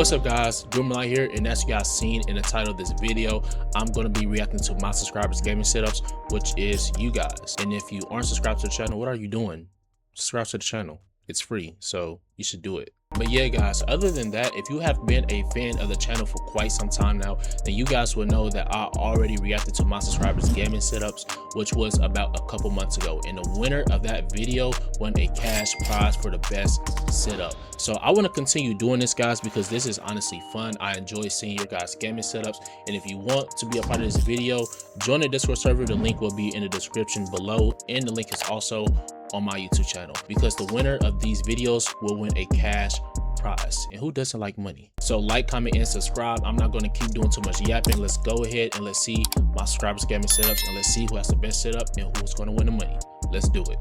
What's up guys, Doomerlight here, and as you guys seen in the title of this video, I'm going to be reacting to my subscribers gaming setups, which is you guys. And if you aren't subscribed to the channel, what are you doing? Subscribe to the channel. It's free, so you should do it. But yeah guys, other than that, if you have been a fan of the channel for quite some time now, then you guys will know that I already reacted to my subscribers gaming setups, which was about a couple months ago, and the winner of that video won a cash prize for the best setup. So I want to continue doing this guys, because this is honestly fun. I enjoy seeing your guys gaming setups, and if you want to be a part of this video, join the Discord server. The link will be in the description below, and the link is also on my YouTube channel, because the winner of these videos will win a cash prize, and who doesn't like money? So like, comment, and subscribe. I'm not going to keep doing too much yapping. Let's go ahead and let's see my subscribers gaming setups, and let's see who has the best setup and who's going to win the money. Let's do it.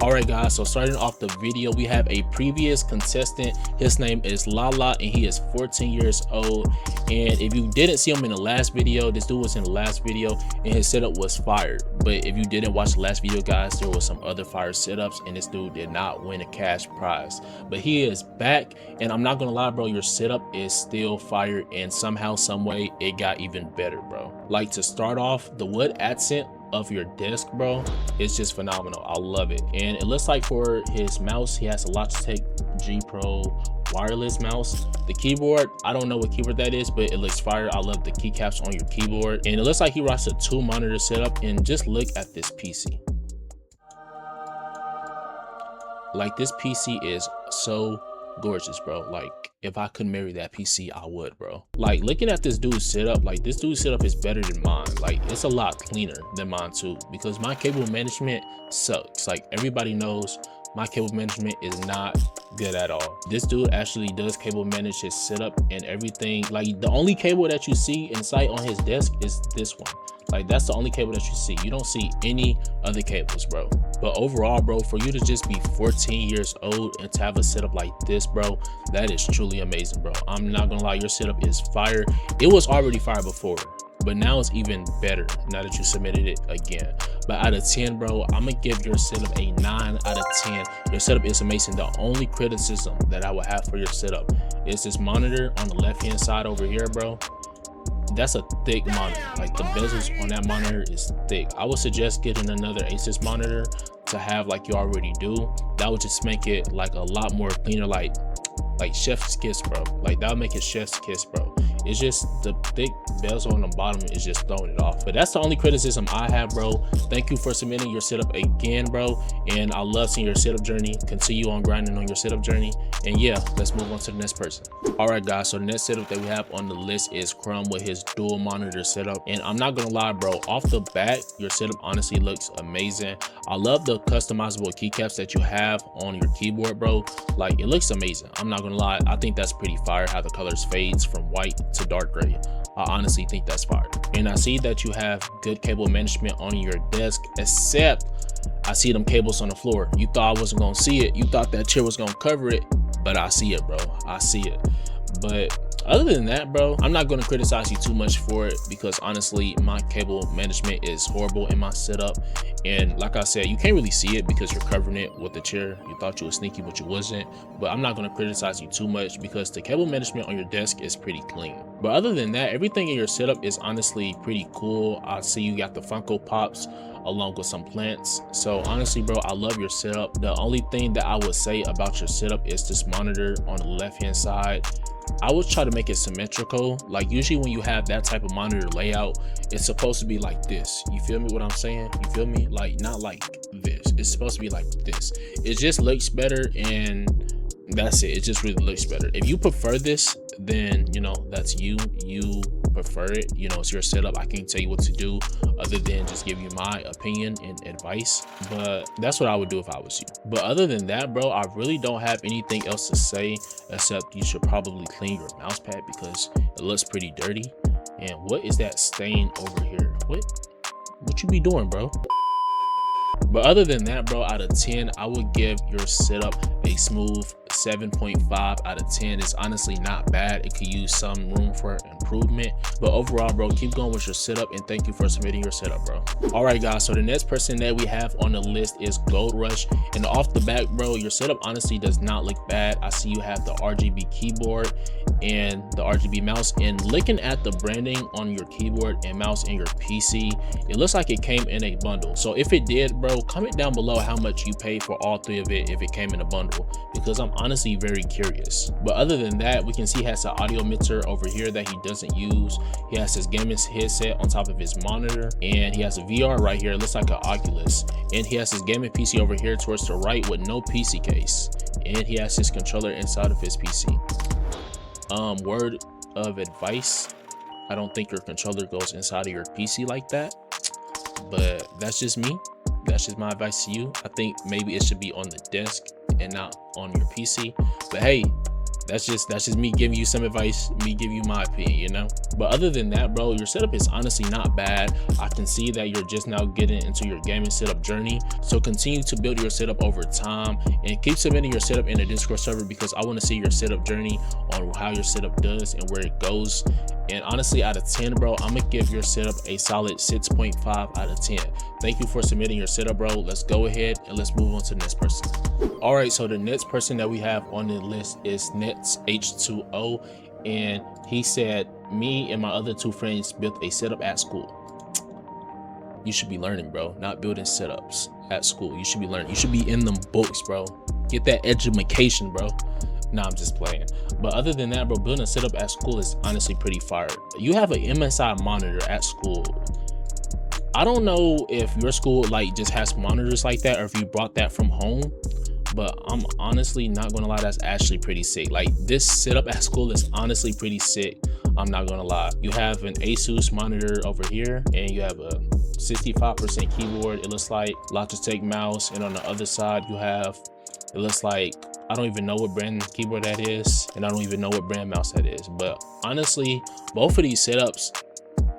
All right guys, so starting off the video, we have a previous contestant. His name is Lala, and he is 14 years old. And if you didn't see him in the last video, this dude was in the last video and his setup was fired. But if you didn't watch the last video guys, there was some other fire setups, and this dude did not win a cash prize. But he is back, and I'm not gonna lie bro, your setup is still fire, and somehow some way it got even better bro. Like, to start off, the wood accent of your desk bro, it's just phenomenal. I love it. And it looks like for his mouse, he has a Logitech G Pro wireless mouse. The keyboard, I don't know what keyboard that is, but it looks fire. I love the keycaps on your keyboard, and it looks like he rocks a 2-monitor setup. And just look at this PC. Like, this PC is so gorgeous bro. Like, if I could marry that PC, I would bro. Like, looking at this dude's setup, like this dude's setup is better than mine. Like, it's a lot cleaner than mine too, because my cable management sucks. Like, everybody knows my cable management is not good at all. This dude actually does cable manage his setup and everything. Like, the only cable that you see in sight on his desk is this one. Like, that's the only cable that you see. You don't see any other cables bro. But overall bro, for you to just be 14 years old and to have a setup like this bro, that is truly amazing bro. I'm not gonna lie, your setup is fire. It was already fire before, but now it's even better now that you submitted it again. But out of 10 bro, I'm gonna give your setup a 9 out of 10. Your setup is amazing. The only criticism that I would have for your setup is this monitor on the left hand side over here bro. That's a thick monitor. Like, the bezels on that monitor is thick. I would suggest getting another Asus monitor to have like you already do. That would just make it like a lot more cleaner, like chef's kiss bro. Like, that would make it chef's kiss bro. It's just the thick bezel on the bottom is just throwing it off. But that's the only criticism I have bro. Thank you for submitting your setup again bro, and I love seeing your setup journey. Continue on grinding on your setup journey. And yeah, let's move on to the next person. All right guys, so the next setup that we have on the list is Crumb with his dual monitor setup. And I'm not gonna lie bro, off the bat your setup honestly looks amazing. I love the customizable keycaps that you have on your keyboard bro. Like, it looks amazing. I'm not gonna lie, I think that's pretty fire how the colors fades from white to dark gray. I honestly think that's fire. And I see that you have good cable management on your desk, except I see them cables on the floor. You thought I wasn't gonna see it. You thought that chair was gonna cover it, but I see it bro. I see it. But other than that bro, I'm not going to criticize you too much for it, because honestly my cable management is horrible in my setup. And like I said, you can't really see it because you're covering it with the chair. You thought you were sneaky, but you wasn't. But I'm not going to criticize you too much, because the cable management on your desk is pretty clean. But other than that, everything in your setup is honestly pretty cool. I see you got the Funko Pops along with some plants. So honestly bro, I love your setup. The only thing that I would say about your setup is this monitor on the left hand side. I would try to make it symmetrical. Like, usually when you have that type of monitor layout, it's supposed to be like this. You feel me what I'm saying? You feel me? Like, not like this. It's supposed to be like this. It just looks better, and that's it. It just really looks better. If you prefer this, then you know, that's you prefer it. You know, it's your setup. I can't tell you what to do other than just give you my opinion and advice, but that's what I would do if I was you. But other than that bro, I really don't have anything else to say, except you should probably clean your mouse pad because it looks pretty dirty. And what is that stain over here? What you be doing bro? But other than that bro, out of 10 I would give your setup a smooth 7.5 out of 10. It's honestly not bad. It could use some room for improvement, but overall bro, keep going with your setup, and thank you for submitting your setup bro. All right guys, so the next person that we have on the list is Gold Rush. And off the back, bro, your setup honestly does not look bad. I see you have the RGB keyboard and the RGB mouse, and looking at the branding on your keyboard and mouse in your PC, it looks like it came in a bundle. So if it did, bro, comment down below how much you paid for all three of it if it came in a bundle, because I'm honestly very curious. But other than that, we can see he has an audio mixer over here that he doesn't use. He has his gaming headset on top of his monitor, and he has a VR right here. It looks like an Oculus, and he has his gaming PC over here towards the right with no PC case, and he has his controller inside of his PC. Word of advice, I don't think your controller goes inside of your PC like that, but that's just me. That's just my advice to you. I think maybe it should be on the desk and not on your PC, but hey, that's just me giving you some advice, me giving you my opinion, you know. But other than that, bro, your setup is honestly not bad. I can see that you're just now getting into your gaming setup journey, so continue to build your setup over time and keep submitting your setup in the Discord server, because I want to see your setup journey on how your setup does and where it goes. And honestly, out of 10, bro, I'm gonna give your setup a solid 6.5 out of 10. Thank you for submitting your setup, bro. Let's go ahead and let's move on to the next person. All right, so the next person that we have on the list is Nets H2O, and he said, me and my other two friends built a setup at school. You should be learning, bro, not building setups at school. You should be learning. You should be in them books, bro. Get that education, bro. Nah, I'm just playing. But other than that, bro, building a setup at school is honestly pretty fire. You have an MSI monitor at school. I don't know if your school like just has monitors like that, or if you brought that from home, but I'm honestly not gonna lie, that's actually pretty sick. Like, this setup at school is honestly pretty sick. I'm not gonna lie. You have an Asus monitor over here, and you have a 65% keyboard, it looks like, Logitech mouse, and on the other side you have, it looks like, I don't even know what brand keyboard that is, and I don't even know what brand mouse that is. But honestly, both of these setups,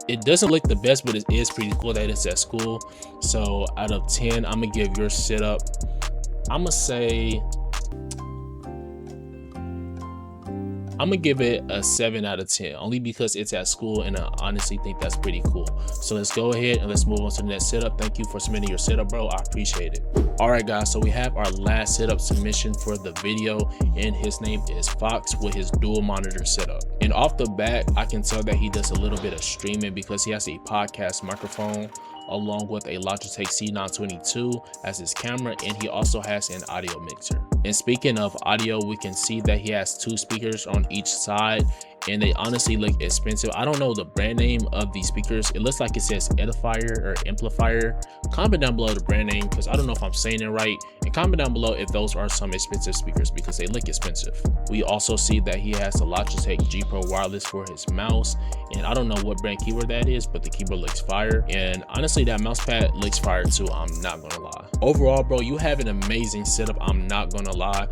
it doesn't look the best, but it is pretty cool that it's at school. So out of 10, I'm gonna give your setup, I'm gonna say, I'm gonna give it a 7 out of 10, only because it's at school, and I honestly think that's pretty cool. So let's go ahead and let's move on to the next setup. Thank you for submitting your setup, bro. I appreciate it. All right, guys, so we have our last setup submission for the video, and his name is Fox with his dual monitor setup. And off the bat, I can tell that he does a little bit of streaming because he has a podcast microphone along with a Logitech C922 as his camera, and he also has an audio mixer. And speaking of audio, we can see that he has 2 speakers on each side, and they honestly look expensive. I don't know the brand name of these speakers. It looks like it says Edifier or Amplifier. Comment down below the brand name, because I don't know if I'm saying it right, and comment down below if those are some expensive speakers, because they look expensive. We also see that he has the Logitech G Pro wireless for his mouse, and I don't know what brand keyboard that is, but the keyboard looks fire, and honestly that mouse pad looks fire too. I'm not gonna lie. Overall, bro, you have an amazing setup. I'm not gonna lie.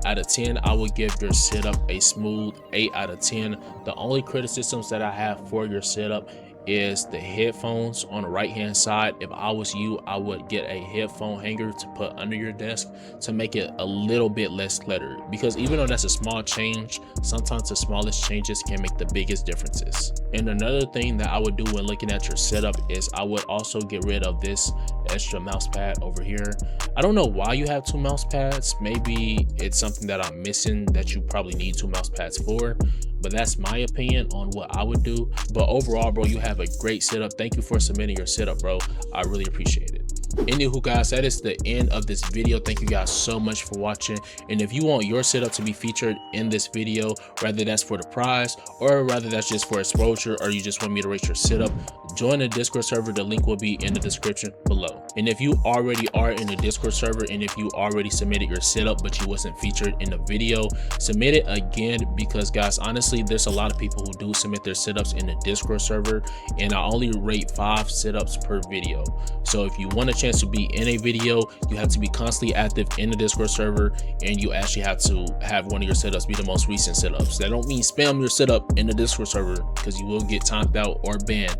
Out of 10, I would give your setup a smooth 8 out of 10. The only criticisms that I have for your setup is the headphones on the right hand side. If I was you, I would get a headphone hanger to put under your desk to make it a little bit less cluttered, because even though that's a small change, sometimes the smallest changes can make the biggest differences. And another thing that I would do when looking at your setup is I would also get rid of this extra mouse pad over here. I don't know why you have 2 mouse pads. Maybe it's something that I'm missing that you probably need 2 mouse pads for, but that's my opinion on what I would do. But overall, bro, you have a great setup. Thank you for submitting your setup, bro. I really appreciate it. Anywho, guys, that is the end of this video. Thank you guys so much for watching, and if you want your setup to be featured in this video, whether that's for the prize or rather that's just for exposure, or you just want me to rate your setup, join the Discord server. The link will be in the description below. And if you already are in the Discord server, and if you already submitted your setup but you wasn't featured in the video, submit it again, because guys, honestly, there's a lot of people who do submit their setups in the Discord server, and I only rate 5 setups per video. So if you want a chance to be in a video, you have to be constantly active in the Discord server, and you actually have to have one of your setups be the most recent setups. That don't mean spam your setup in the Discord server, because you will get timed out or banned,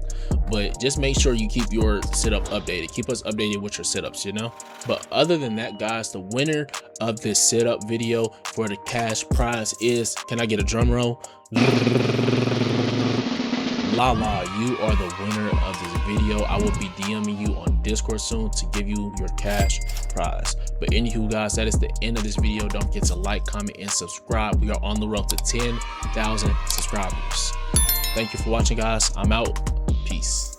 but just make sure you keep your setup updated. Keep us updated with your setups, you know. But other than that, guys, the winner of this setup video for the cash prize is, can I get a drum roll? Lala, you are the winner of this video. I will be DMing you on Discord soon to give you your cash prize. But anywho, guys, that is the end of this video. Don't forget to like, comment, and subscribe. We are on the road to 10,000 subscribers. Thank you for watching, guys. I'm out. Peace.